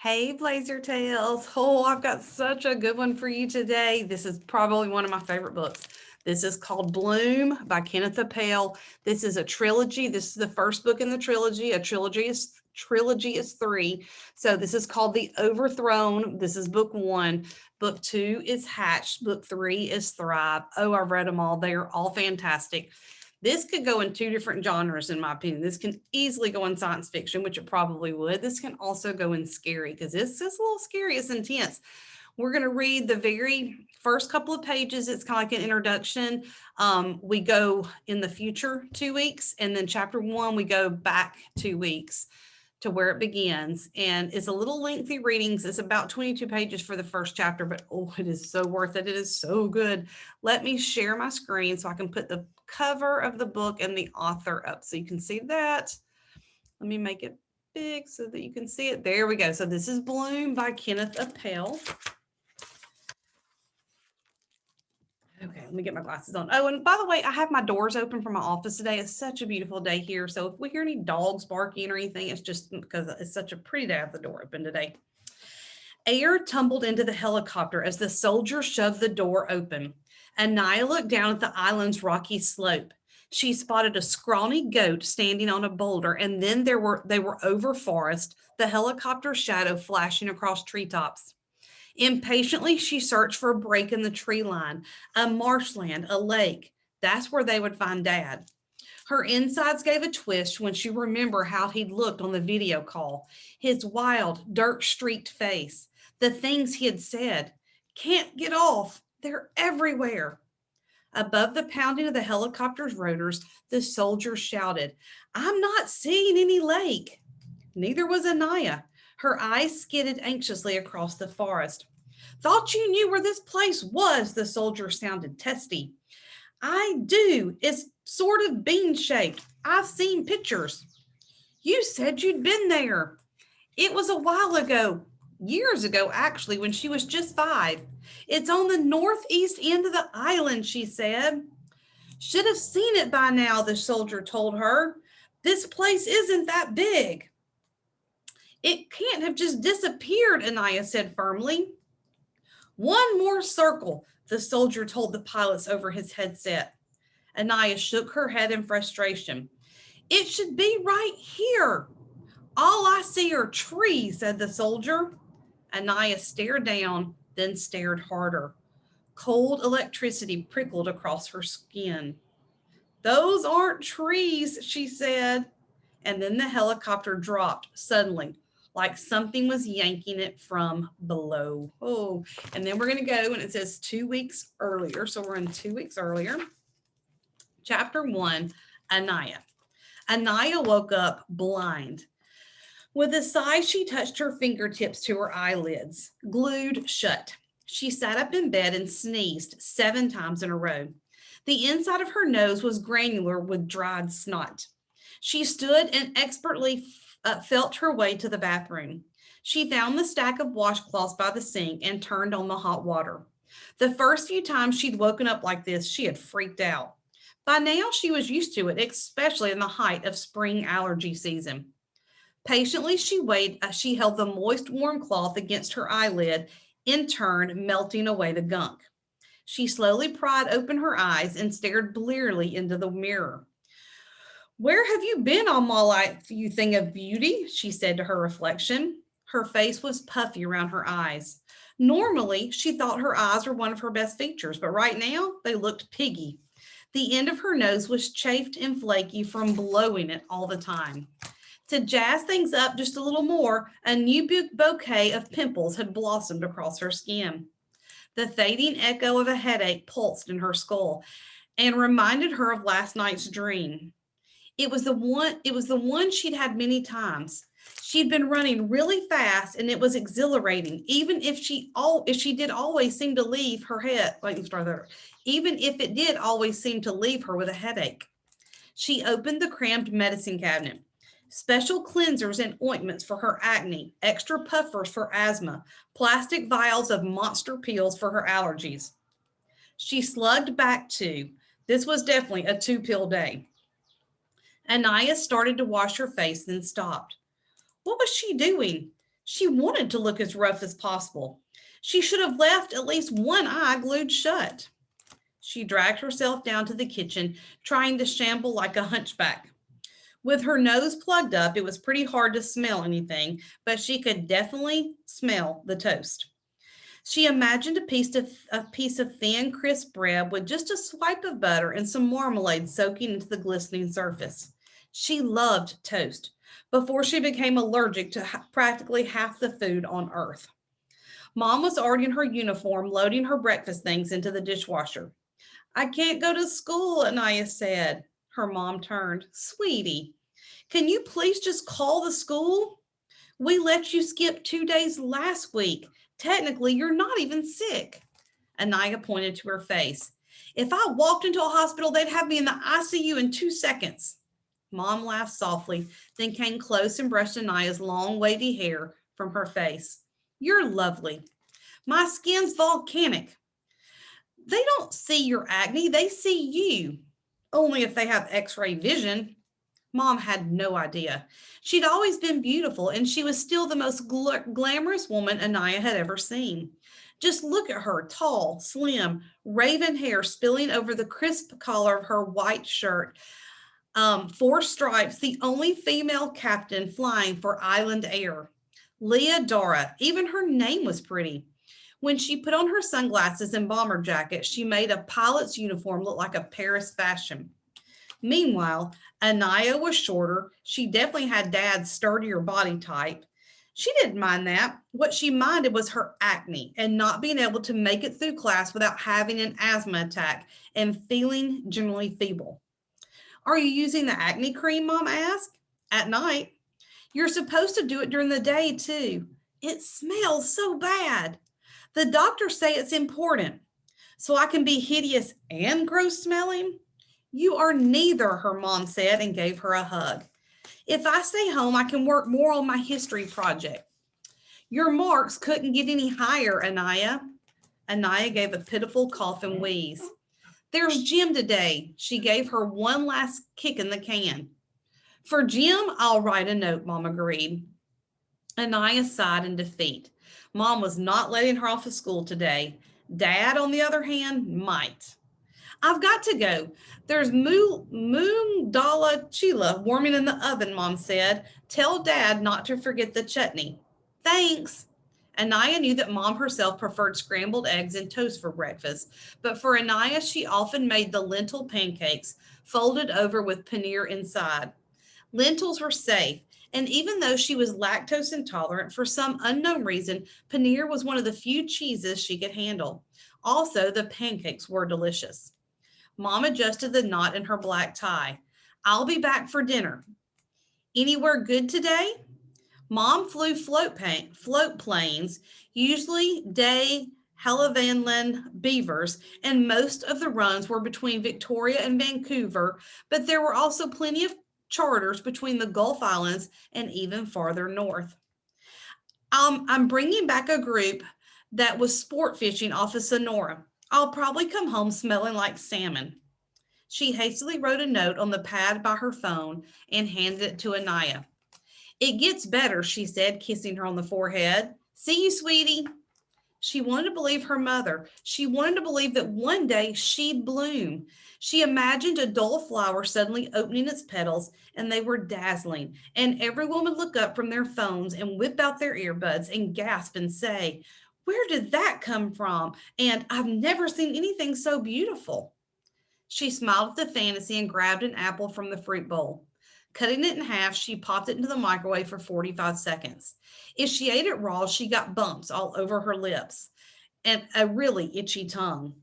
Hey, blazertales. Oh, I've got such a good one for you today. This is probably one of my favorite books. This is called Bloom by Kenneth Oppel. This is a trilogy. This is the first book in the trilogy. A trilogy is three. So this is called The Overthrown. This is book one. Book two is Hatched. Book three is Thrive. Oh, I've read them all. They are all fantastic. This could go in two different genres, in my opinion. This can easily go in science fiction, which it probably would. This can also go in scary because it's just a little scary. It's intense. We're going to read the very first couple of pages. It's kind of like an introduction. We go in the future 2 weeks, and then chapter one, we go back 2 weeks to where it begins. And it's a little lengthy readings. It's about 22 pages for the first chapter, but oh, it is so worth it. It is so good. Let me share my screen so I can put the cover of the book and the author up so you can see that. Let me make it big so that you can see it. There we go. So this is Bloom by Kenneth Oppel. Okay, let me get my glasses on. Oh, and by the way, I have my doors open for my office today. It's such a beautiful day here. So if we hear any dogs barking or anything, it's just because it's such a pretty day to have the door open today. Air tumbled into the helicopter as the soldier shoved the door open. Anaya looked down at the island's rocky slope. She spotted a scrawny goat standing on a boulder, and then they were over forest, the helicopter shadow flashing across treetops. Impatiently, she searched for a break in the tree line, a marshland, a lake. That's where they would find Dad. Her insides gave a twist when she remembered how he'd looked on the video call, his wild, dirt-streaked face, the things he had said. Can't get off. They're everywhere. Above the pounding of the helicopter's rotors, the soldier shouted, I'm not seeing any lake. Neither was Anaya. Her eyes skidded anxiously across the forest. Thought you knew where this place was, the soldier sounded testy. I do. It's sort of bean-shaped. I've seen pictures. You said you'd been there. It was a while ago, years ago, actually, when she was just 5. It's on the northeast end of the island, she said. Should have seen it by now, the soldier told her. This place isn't that big. It can't have just disappeared, Anaya said firmly. One more circle, the soldier told the pilots over his headset. Anaya shook her head in frustration. It should be right here. All I see are trees, said the soldier. Anaya stared down, then stared harder. Cold electricity prickled across her skin. Those aren't trees, she said. And then the helicopter dropped suddenly, like something was yanking it from below. Oh, and then we're going to go, and it says 2 weeks earlier. So we're in 2 weeks earlier. Chapter 1, Anaya. Anaya woke up blind. With a sigh, she touched her fingertips to her eyelids, glued shut. She sat up in bed and sneezed 7 times in a row. The inside of her nose was granular with dried snot. She stood and expertly felt her way to the bathroom. She found the stack of washcloths by the sink and turned on the hot water. The first few times she'd woken up like this, she had freaked out. By now, she was used to it, especially in the height of spring allergy season. Patiently, she held the moist, warm cloth against her eyelid, in turn melting away the gunk. She slowly pried open her eyes and stared blearily into the mirror. Where have you been all my life, you thing of beauty? She said to her reflection. Her face was puffy around her eyes. Normally, she thought her eyes were one of her best features, but right now they looked piggy. The end of her nose was chafed and flaky from blowing it all the time. To jazz things up just a little more, a new bouquet of pimples had blossomed across her skin. The fading echo of a headache pulsed in her skull and reminded her of last night's dream. It was the one she'd had many times. She'd been running really fast and it was exhilarating, even if she did always seem to leave her head. Wait, start there. Even if it did always seem to leave her with a headache. She opened the crammed medicine cabinet. Special cleansers and ointments for her acne, extra puffers for asthma, plastic vials of monster pills for her allergies. She slugged back 2. This was definitely a 2-pill day. Anaya started to wash her face, then stopped. What was she doing? She wanted to look as rough as possible. She should have left at least one eye glued shut. She dragged herself down to the kitchen, trying to shamble like a hunchback. With her nose plugged up, it was pretty hard to smell anything, but she could definitely smell the toast. She imagined a piece of thin, crisp bread with just a swipe of butter and some marmalade soaking into the glistening surface. She loved toast before she became allergic to practically half the food on earth. Mom was already in her uniform, loading her breakfast things into the dishwasher. I can't go to school, Anaya said. Her mom turned. Sweetie, can you please just call the school? We let you skip 2 days last week. Technically, you're not even sick. Anaya pointed to her face. If I walked into a hospital, they'd have me in the ICU in 2 seconds. Mom laughed softly, then came close and brushed Anaya's long, wavy hair from her face. You're lovely. My skin's volcanic. They don't see your acne, they see you. Only if they have x ray vision. Mom had no idea. She'd always been beautiful, and she was still the most glamorous woman Anaya had ever seen. Just look at her, tall, slim, raven hair spilling over the crisp collar of her white shirt. 4 stripes, the only female captain flying for Island Air. Leah Dora, even her name was pretty. When she put on her sunglasses and bomber jacket, she made a pilot's uniform look like a Paris fashion. Meanwhile, Anaya was shorter. She definitely had Dad's sturdier body type. She didn't mind that. What she minded was her acne and not being able to make it through class without having an asthma attack and feeling generally feeble. Are you using the acne cream? Mom asked. At night. You're supposed to do it during the day, too. It smells so bad. The doctors say it's important. So I can be hideous and gross smelling? You are neither, her mom said and gave her a hug. If I stay home, I can work more on my history project. Your marks couldn't get any higher, Anaya. Anaya gave a pitiful cough and wheeze. There's gym today. She gave her one last kick in the can. For Jim, I'll write a note, Mom agreed. Anaya sighed in defeat. Mom was not letting her off of school today. Dad, on the other hand, might. I've got to go. There's moong dala chila warming in the oven, Mom said. Tell Dad not to forget the chutney. Thanks. Anaya knew that Mom herself preferred scrambled eggs and toast for breakfast, but for Anaya, she often made the lentil pancakes, folded over with paneer inside. Lentils were safe, and even though she was lactose intolerant, for some unknown reason, paneer was one of the few cheeses she could handle. Also, the pancakes were delicious. Mom adjusted the knot in her black tie. I'll be back for dinner. Anywhere good today? Mom flew float planes, usually de Havilland Beavers, and most of the runs were between Victoria and Vancouver, but there were also plenty of charters between the Gulf Islands and even farther north. I'm bringing back a group that was sport fishing off of Sonora. I'll probably come home smelling like salmon. She hastily wrote a note on the pad by her phone and handed it to Anaya. It gets better, she said, kissing her on the forehead. See you, sweetie. She wanted to believe her mother. She wanted to believe that one day she'd bloom. She imagined a dull flower suddenly opening its petals, and they were dazzling. And everyone would look up from their phones and whip out their earbuds and gasp and say, where did that come from? And I've never seen anything so beautiful. She smiled at the fantasy and grabbed an apple from the fruit bowl. Cutting it in half, she popped it into the microwave for 45 seconds. If she ate it raw, she got bumps all over her lips and a really itchy tongue.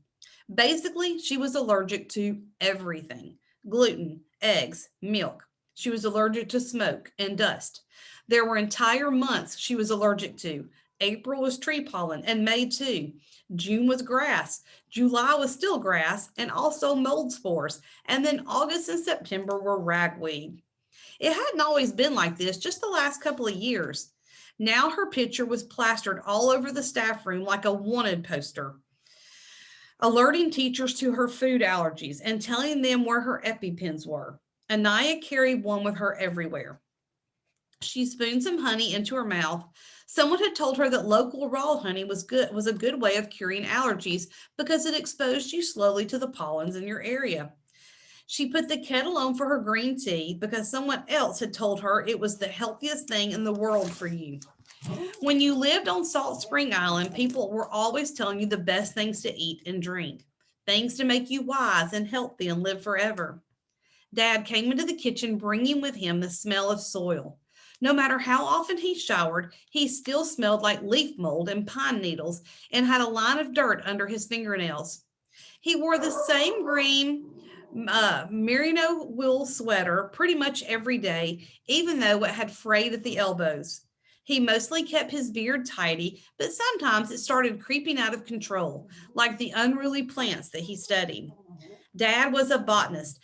Basically, she was allergic to everything: gluten, eggs, milk. She was allergic to smoke and dust. There were entire months she was allergic to. April was tree pollen, and May too. June was grass. July was still grass, and also mold spores. And then August and September were ragweed. It hadn't always been like this, just the last couple of years. Now her picture was plastered all over the staff room like a wanted poster, alerting teachers to her food allergies and telling them where her EpiPens were. Anaya carried one with her everywhere. She spooned some honey into her mouth. Someone had told her that local raw honey was a good way of curing allergies because it exposed you slowly to the pollens in your area. She put the kettle on for her green tea because someone else had told her it was the healthiest thing in the world for you. When you lived on Salt Spring Island, people were always telling you the best things to eat and drink, things to make you wise and healthy and live forever. Dad came into the kitchen bringing with him the smell of soil. No matter how often he showered, he still smelled like leaf mold and pine needles and had a line of dirt under his fingernails. He wore the same green merino wool sweater pretty much every day, even though it had frayed at the elbows. He mostly kept his beard tidy, but sometimes it started creeping out of control, like the unruly plants that he studied. Dad was a botanist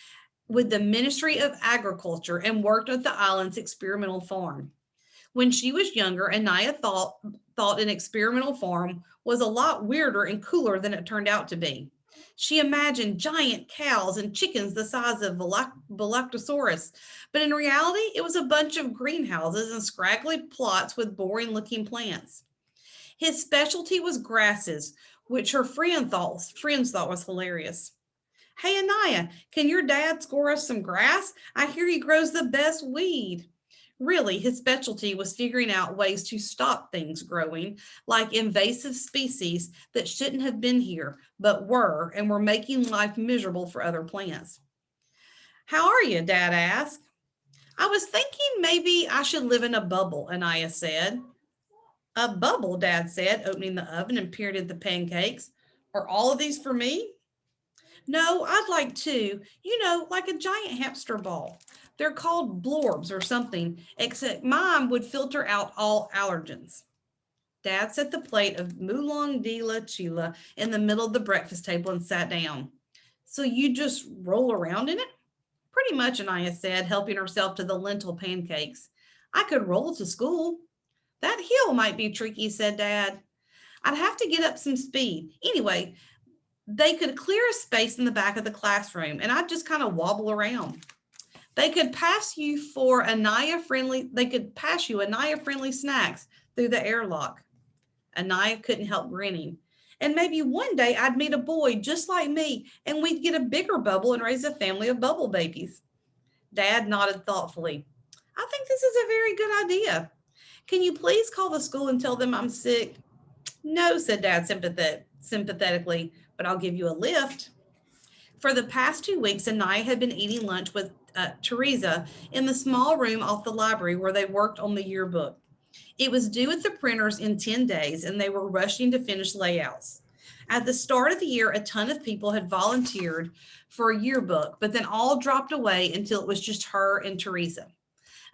with the Ministry of Agriculture and worked at the island's experimental farm. When she was younger, Anaya thought an experimental farm was a lot weirder and cooler than it turned out to be. She imagined giant cows and chickens the size of Velociraptor, but in reality, it was a bunch of greenhouses and scraggly plots with boring looking plants. His specialty was grasses, which her friends thought was hilarious. Hey, Anaya, can your dad score us some grass? I hear he grows the best weed. Really, his specialty was figuring out ways to stop things growing, like invasive species that shouldn't have been here, but were, and were making life miserable for other plants. How are you? Dad asked. I was thinking maybe I should live in a bubble, Anaya said. A bubble, Dad said, opening the oven and peered at the pancakes. Are all of these for me? No, I'd like two, like a giant hamster ball. They're called blorbs or something, except mine would filter out all allergens. Dad set the plate of moulin de la chila in the middle of the breakfast table and sat down. So you just roll around in it? Pretty much, Anaya said, helping herself to the lentil pancakes. I could roll to school. That hill might be tricky, said Dad. I'd have to get up some speed. Anyway, they could clear a space in the back of the classroom and I'd just kind of wobble around. They could pass you Anaya friendly snacks through the airlock. Anaya couldn't help grinning. And maybe one day I'd meet a boy just like me and we'd get a bigger bubble and raise a family of bubble babies. Dad nodded thoughtfully. I think this is a very good idea. Can you please call the school and tell them I'm sick? No, said Dad sympathetically, but I'll give you a lift. For the past 2 weeks, Anaya had been eating lunch with Teresa in the small room off the library where they worked on the yearbook. It was due at the printers in 10 days, and they were rushing to finish layouts. At the start of the year, a ton of people had volunteered for a yearbook, but then all dropped away until it was just her and Teresa.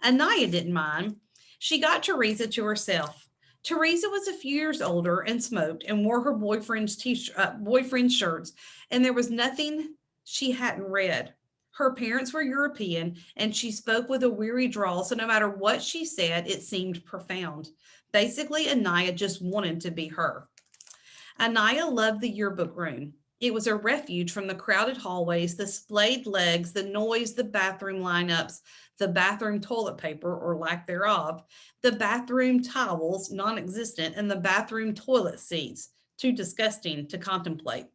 Anaya didn't mind. She got Teresa to herself. Teresa was a few years older and smoked and wore her boyfriend's shirts, and there was nothing she hadn't read. Her parents were European, and she spoke with a weary drawl, so no matter what she said, it seemed profound. Basically, Anaya just wanted to be her. Anaya loved the yearbook room. It was a refuge from the crowded hallways, the splayed legs, the noise, the bathroom lineups, the bathroom toilet paper, or lack thereof, the bathroom towels, non existent, and the bathroom toilet seats, too disgusting to contemplate.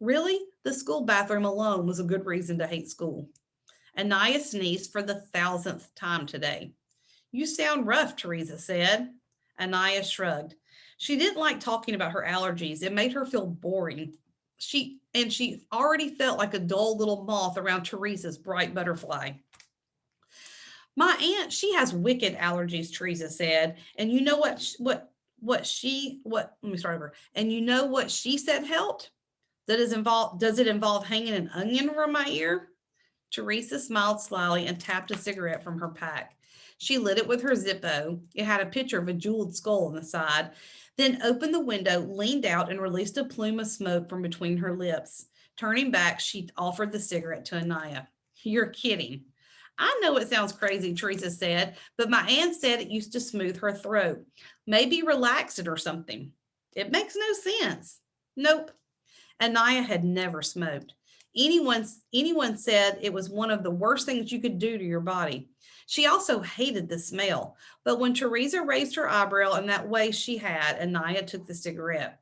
Really, the school bathroom alone was a good reason to hate school. Anaya sneezed for the 1,000th time today. You sound rough, Teresa said. Anaya shrugged. She didn't like talking about her allergies. It made her feel boring. She already felt like a dull little moth around Teresa's bright butterfly. My aunt, she has wicked allergies, Teresa said. And you know let me start over. And you know what she said helped? Does it involve hanging an onion over my ear? Teresa smiled slyly and tapped a cigarette from her pack. She lit it with her Zippo. It had a picture of a jeweled skull on the side, then opened the window, leaned out, and released a plume of smoke from between her lips. Turning back, she offered the cigarette to Anaya. You're kidding. I know it sounds crazy, Teresa said, but my aunt said it used to smooth her throat. Maybe relax it or something. It makes no sense. Nope. Anaya had never smoked. Anyone said it was one of the worst things you could do to your body. She also hated the smell, but when Teresa raised her eyebrow in that way she had, Anaya took the cigarette.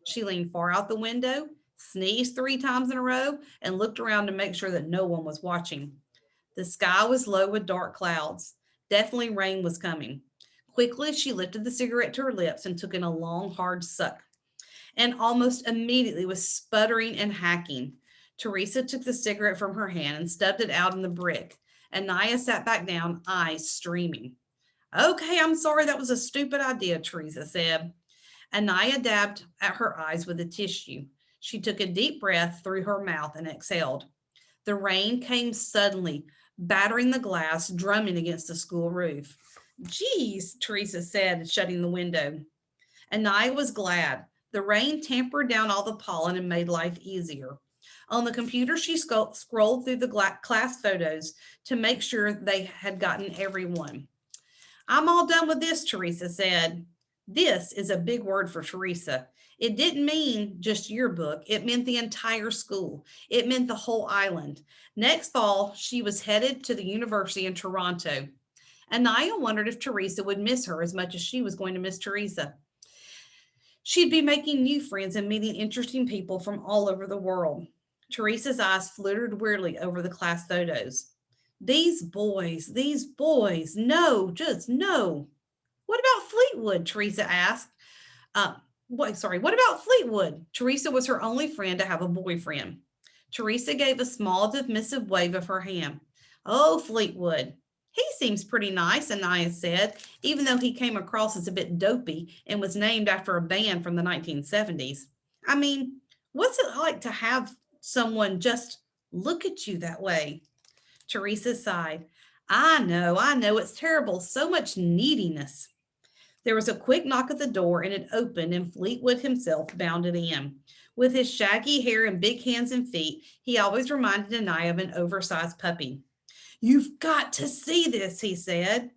She leaned far out the window, sneezed 3 times in a row, and looked around to make sure that no one was watching. The sky was low with dark clouds. Definitely rain was coming. Quickly, she lifted the cigarette to her lips and took in a long, hard suck, and almost immediately was sputtering and hacking. Teresa took the cigarette from her hand and stubbed it out in the brick. Anaya sat back down, eyes streaming. Okay, I'm sorry, that was a stupid idea, Teresa said. Anaya dabbed at her eyes with a tissue. She took a deep breath through her mouth and exhaled. The rain came suddenly, battering the glass, drumming against the school roof. Geez, Teresa said, shutting the window. Anaya was glad. The rain tampered down all the pollen and made life easier. On the computer, she scrolled through the class photos to make sure they had gotten everyone. I'm all done with this, Teresa said. This is a big word for Teresa. It didn't mean just Yearbook. It meant the entire school. It meant the whole island. Next fall, she was headed to the university in Toronto. Anaya wondered if Teresa would miss her as much as she was going to miss Teresa. She'd be making new friends and meeting interesting people from all over the world. Teresa's eyes flittered weirdly over the class photos. These boys, no, just no. What about Fleetwood? Teresa asked. What about Fleetwood? Teresa was her only friend to have a boyfriend. Teresa gave a small, dismissive wave of her hand. Oh, Fleetwood. He seems pretty nice, Anaya said, even though he came across as a bit dopey and was named after a band from the 1970s. I mean, what's it like to have someone just look at you that way? Teresa sighed. I know, it's terrible. So much neediness. There was a quick knock at the door and it opened and Fleetwood himself bounded in. With his shaggy hair and big hands and feet, he always reminded Anaya of an oversized puppy. You've got to see this, he said.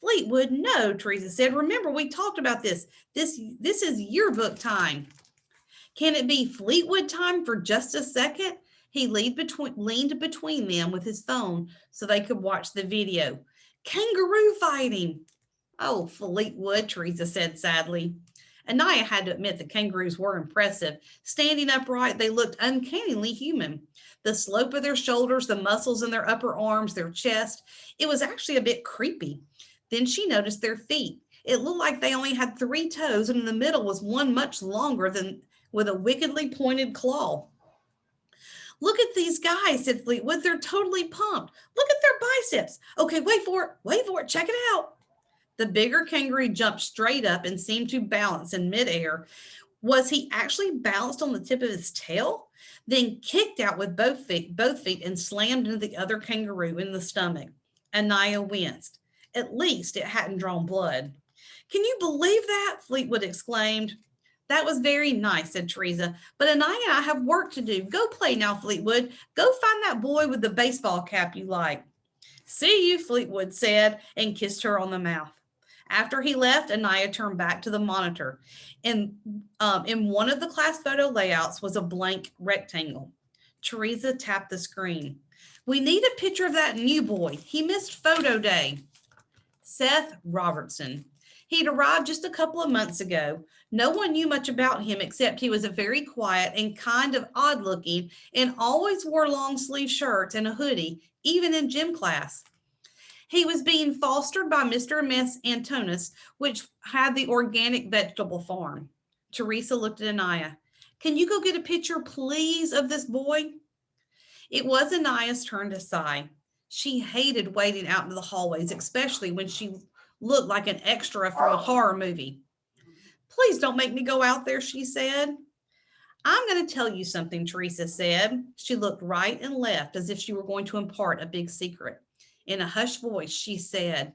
Fleetwood, no, Teresa said. Remember, we talked about this. This is Yearbook time. Can it be Fleetwood time for just a second? He leaned between them with his phone so they could watch the video. Kangaroo fighting. Oh, Fleetwood, Teresa said sadly. Anaya had to admit the kangaroos were impressive. Standing upright, they looked uncannily human. The slope of their shoulders, the muscles in their upper arms, their chest, it was actually a bit creepy. Then she noticed their feet. It looked like they only had 3 toes, and in the middle was one much longer than with a wickedly pointed claw. Look at these guys, said Fleetwood. They're totally pumped. Look at their biceps. Okay, wait for it, check it out. The bigger kangaroo jumped straight up and seemed to balance in midair. Was he actually balanced on the tip of his tail? Then kicked out with both feet and slammed into the other kangaroo in the stomach. Anaya winced. At least it hadn't drawn blood. Can you believe that? Fleetwood exclaimed. That was very nice, said Teresa. But Anaya and I have work to do. Go play now, Fleetwood. Go find that boy with the baseball cap you like. See you, Fleetwood said, and kissed her on the mouth. After he left, Anaya turned back to the monitor. In one of the class photo layouts was a blank rectangle. Teresa tapped the screen. We need a picture of that new boy. He missed photo day. Seth Robertson. He'd arrived just a couple of months ago. No one knew much about him except he was a very quiet and kind of odd looking and always wore long sleeve shirts and a hoodie, even in gym class. He was being fostered by Mr. and Miss Antonis, which had the organic vegetable farm. Teresa looked at Anaya. Can you go get a picture, please, of this boy? It was Anaya's turn to sigh. She hated waiting out into the hallways, especially when she looked like an extra from a horror movie. Please don't make me go out there, she said. I'm going to tell you something, Teresa said. She looked right and left as if she were going to impart a big secret. In a hushed voice, she said,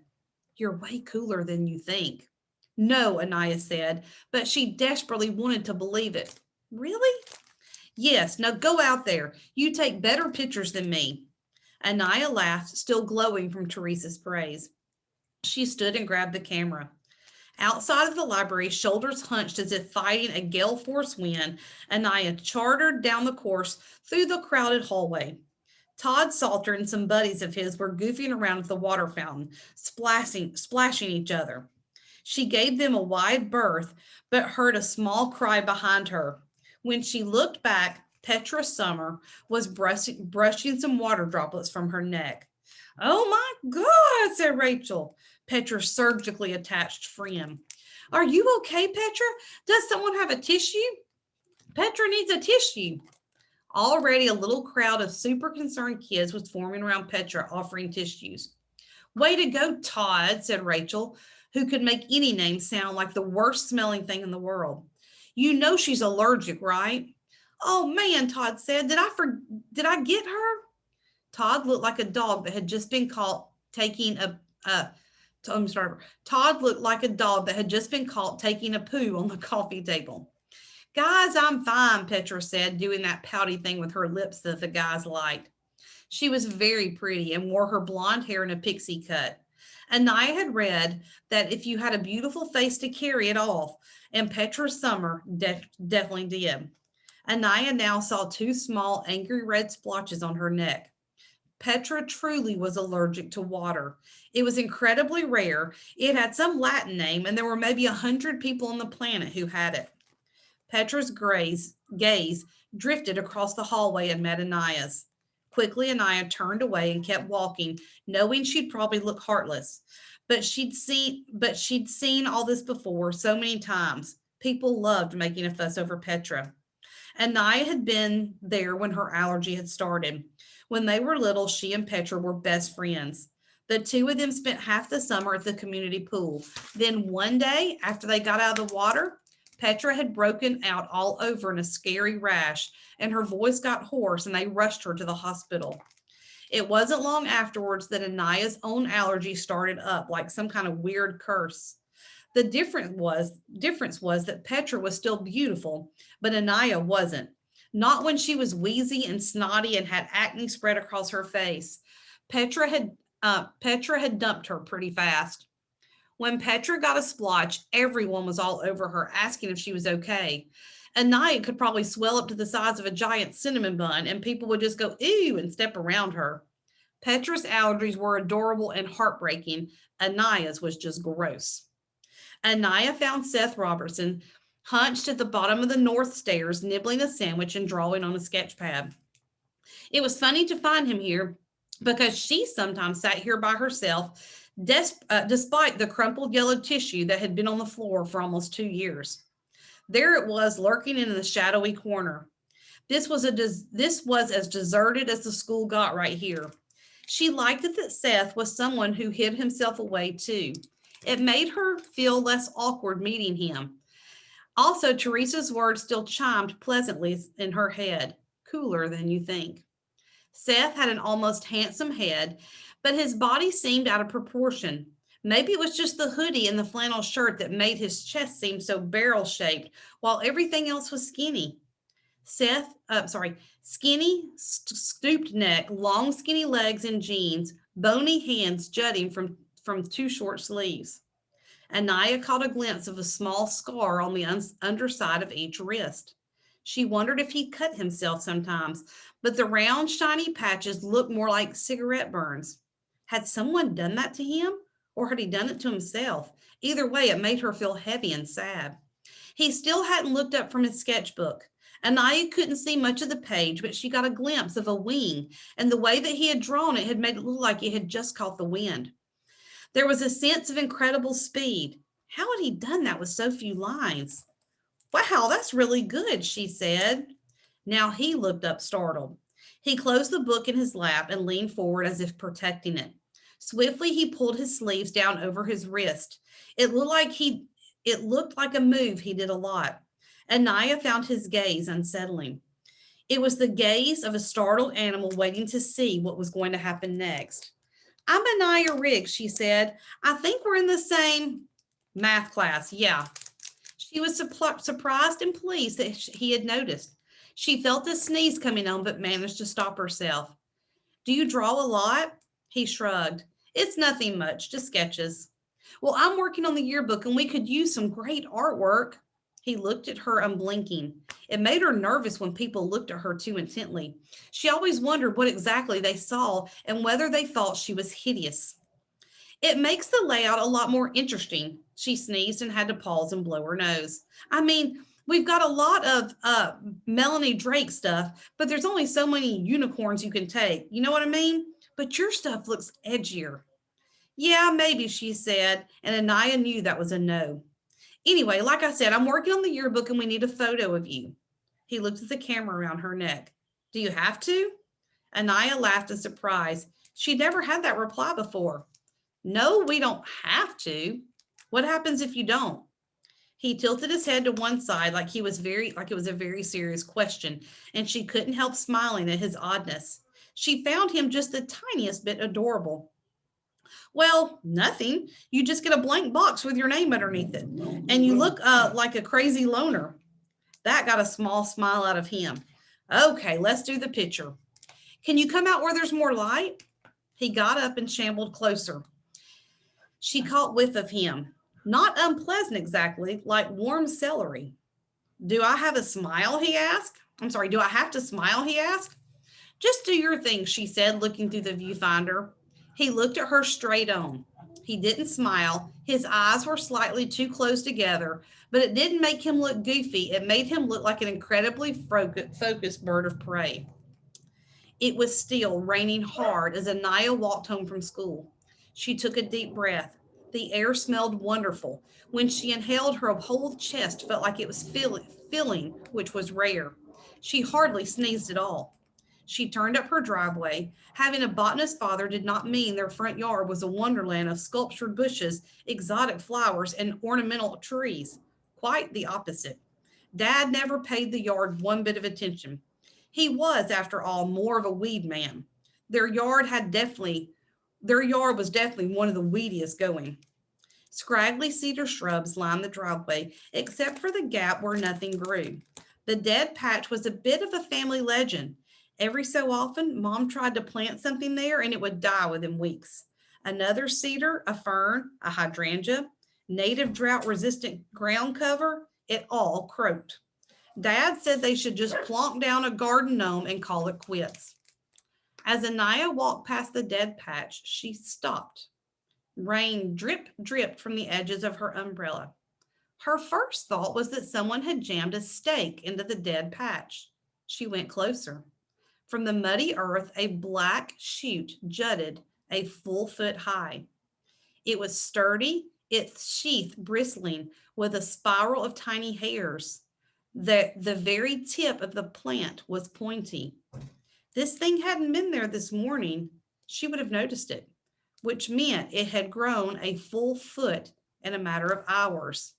You're way cooler than you think. No, Anaya said, but she desperately wanted to believe it. Really? Yes, now go out there. You take better pictures than me. Anaya laughed, still glowing from Teresa's praise. She stood and grabbed the camera. Outside of the library, shoulders hunched as if fighting a gale-force wind, Anaya chartered down the course through the crowded hallway. Todd Salter and some buddies of his were goofing around at the water fountain, splashing each other. She gave them a wide berth, but heard a small cry behind her. When she looked back, Petra Summer was brushing some water droplets from her neck. Oh my God, said Rachel, Petra's surgically attached friend. Are you okay, Petra? Does someone have a tissue? Petra needs a tissue. Already a little crowd of super concerned kids was forming around Petra, offering tissues. Way to go, Todd, said Rachel, who could make any name sound like the worst smelling thing in the world. You know she's allergic, right? Oh man, Todd said, did I get her? Todd looked like a dog that had just been caught taking I'm sorry. Todd looked like a dog that had just been caught taking a poo on the coffee table. Guys, I'm fine, Petra said, doing that pouty thing with her lips that the guys liked. She was very pretty and wore her blonde hair in a pixie cut. Anaya had read that if you had a beautiful face to carry it off, and Petra Summer definitely did. Anaya now saw two small, angry red splotches on her neck. Petra truly was allergic to water. It was incredibly rare. It had some Latin name, and there were maybe 100 people on the planet who had it. Petra's gaze drifted across the hallway and met Anaya's. Quickly, Anaya turned away and kept walking, knowing she'd probably look heartless. But she'd seen all this before so many times. People loved making a fuss over Petra. Anaya had been there when her allergy had started. When they were little, she and Petra were best friends. The two of them spent half the summer at the community pool. Then one day, after they got out of the water, Petra had broken out all over in a scary rash, and her voice got hoarse, and they rushed her to the hospital. It wasn't long afterwards that Anaya's own allergy started up like some kind of weird curse. The difference was that Petra was still beautiful, but Anaya wasn't. Not when she was wheezy and snotty and had acne spread across her face. Petra had dumped her pretty fast. When Petra got a splotch, everyone was all over her, asking if she was okay. Anaya could probably swell up to the size of a giant cinnamon bun, and people would just go, ew, and step around her. Petra's allergies were adorable and heartbreaking. Anaya's was just gross. Anaya found Seth Robertson hunched at the bottom of the north stairs, nibbling a sandwich and drawing on a sketch pad. It was funny to find him here because she sometimes sat here by herself, despite the crumpled yellow tissue that had been on the floor for almost 2 years. There it was, lurking in the shadowy corner. This was as deserted as the school got right here. She liked it that Seth was someone who hid himself away too. It made her feel less awkward meeting him. Also, Teresa's words still chimed pleasantly in her head. Cooler than you think. Seth had an almost handsome head, but his body seemed out of proportion. Maybe it was just the hoodie and the flannel shirt that made his chest seem so barrel-shaped, while everything else was skinny. Skinny, stooped neck, long skinny legs and jeans, bony hands jutting from two short sleeves. Anaya caught a glimpse of a small scar on the underside of each wrist. She wondered if he'd cut himself sometimes, but the round, shiny patches looked more like cigarette burns. Had someone done that to him, or had he done it to himself? Either way, it made her feel heavy and sad. He still hadn't looked up from his sketchbook. Anaya couldn't see much of the page, but she got a glimpse of a wing, and the way that he had drawn it had made it look like it had just caught the wind. There was a sense of incredible speed. How had he done that with so few lines? Wow, that's really good, she said. Now he looked up startled. He closed the book in his lap and leaned forward as if protecting it. Swiftly, he pulled his sleeves down over his wrist. It looked like a move he did a lot. Anaya found his gaze unsettling. It was the gaze of a startled animal waiting to see what was going to happen next. I'm Anaya Riggs, she said. I think we're in the same math class. Yeah. She was surprised and pleased that he had noticed. She felt a sneeze coming on, but managed to stop herself. Do you draw a lot? He shrugged. It's nothing much, just sketches. Well, I'm working on the yearbook and we could use some great artwork. He looked at her unblinking. It made her nervous when people looked at her too intently. She always wondered what exactly they saw and whether they thought she was hideous. It makes the layout a lot more interesting. She sneezed and had to pause and blow her nose. I mean, we've got a lot of Melanie Drake stuff, but there's only so many unicorns you can take. You know what I mean? But your stuff looks edgier. Yeah, maybe, she said, and Anaya knew that was a no. Anyway, like I said, I'm working on the yearbook and we need a photo of you. He looked at the camera around her neck. Do you have to? Anaya laughed in surprise. She'd never had that reply before. No, we don't have to. What happens if you don't? He tilted his head to one side like it was a very serious question, and she couldn't help smiling at his oddness. She found him just the tiniest bit adorable. Well, nothing. You just get a blank box with your name underneath it, and you look like a crazy loner. That got a small smile out of him. Okay, let's do the picture. Can you come out where there's more light? He got up and shambled closer. She caught whiff of him. Not unpleasant exactly, like warm celery. Do I have a smile? He asked. I'm sorry, do I have to smile? He asked. Just do your thing, she said, looking through the viewfinder. He looked at her straight on. He didn't smile. His eyes were slightly too close together, but it didn't make him look goofy. It made him look like an incredibly focused bird of prey. It was still raining hard as Anaya walked home from school. She took a deep breath. The air smelled wonderful. When she inhaled, her whole chest felt like it was filling, which was rare. She hardly sneezed at all. She turned up her driveway. Having a botanist father did not mean their front yard was a wonderland of sculptured bushes, exotic flowers, and ornamental trees. Quite the opposite. Dad never paid the yard one bit of attention. He was, after all, more of a weed man. Their yard had definitely their yard was definitely one of the weediest going. Scraggly cedar shrubs lined the driveway, except for the gap where nothing grew. The dead patch was a bit of a family legend. Every so often, Mom tried to plant something there and it would die within weeks. Another cedar, a fern, a hydrangea, native drought resistant ground cover, it all croaked. Dad said they should just plonk down a garden gnome and call it quits. As Anaya walked past the dead patch, she stopped. Rain dripped from the edges of her umbrella. Her first thought was that someone had jammed a stake into the dead patch. She went closer. From the muddy earth, a black shoot jutted a full foot high. It was sturdy, its sheath bristling with a spiral of tiny hairs. The very tip of the plant was pointy. This thing hadn't been there this morning. She would have noticed it, which meant it had grown a full foot in a matter of hours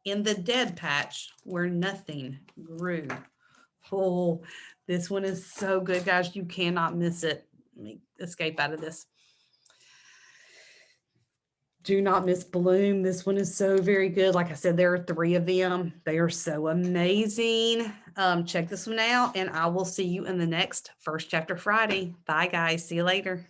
in the dead patch where nothing grew. Oh, this one is so good, guys. You cannot miss it. Let me escape out of this. Do not miss Bloom. This one is so very good. Like I said, there are 3 of them. They are so amazing. Check this one out, and I will see you in the next First Chapter Friday. Bye, guys. See you later.